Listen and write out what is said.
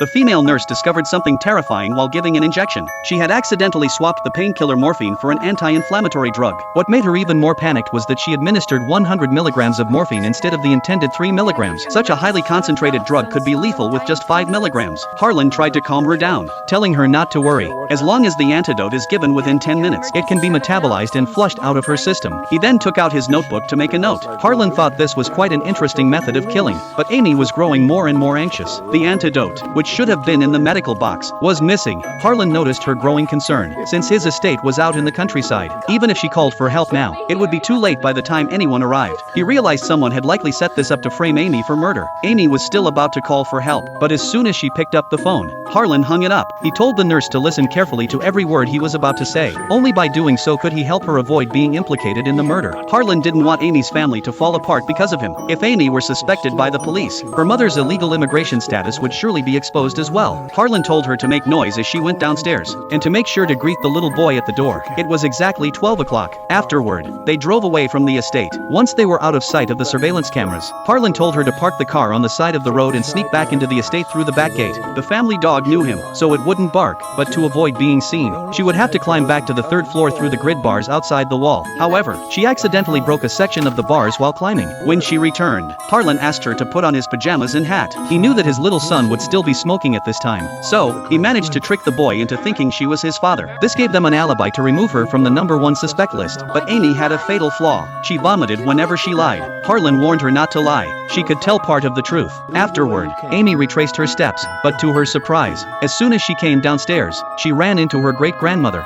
the female nurse discovered something terrifying while giving an injection. She had accidentally swapped the painkiller morphine for an anti-inflammatory drug. What made her even more panicked was that she administered 100 milligrams of morphine instead of the intended 3 milligrams. Such a highly concentrated drug could be lethal with just 5 milligrams. Harlan tried to calm her down, telling her not to worry. As long as the antidote is given within 10 minutes, it can be metabolized and flushed out of her system. He then took out his notebook to make a note. Harlan thought this was quite an interesting method of killing, but Amy was growing more and more anxious. The antidote, which should have been in the medical box, was missing. Harlan noticed her growing concern, since his estate was out in the countryside. Even if she called for help now, it would be too late by the time anyone arrived. He realized someone had likely set this up to frame Amy for murder. Amy was still about to call for help, but as soon as she picked up the phone, Harlan hung it up. He told the nurse to listen carefully to every word he was about to say. Only by doing so could he help her avoid being implicated in the murder. Harlan didn't want Amy's family to fall apart because of him. If Amy were suspected by the police, her mother's illegal immigration status would surely be exposed as well. Harlan told her to make noise as she went downstairs, and to make sure to greet the little boy at the door. It was exactly 12 o'clock. Afterward, they drove away from the estate. Once they were out of sight of the surveillance cameras, Harlan told her to park the car on the side of the road and sneak back into the estate through the back gate. The family dog knew him, so it wouldn't bark, but to avoid being seen, she would have to climb back to the third floor through the grid bars outside the wall. However, she accidentally broke a section of the bars while climbing. When she returned, Harlan asked her to put on his pajamas and hat. He knew that his little son would still be smoking at this time, so he managed to trick the boy into thinking she was his father. This gave them an alibi to remove her from the #1 suspect list. But Amy had a fatal flaw. She vomited whenever she lied. Harlan warned her not to lie. She could tell part of the truth. Afterward, Amy retraced her steps, but to her surprise, as soon as she came downstairs, she ran into her great-grandmother.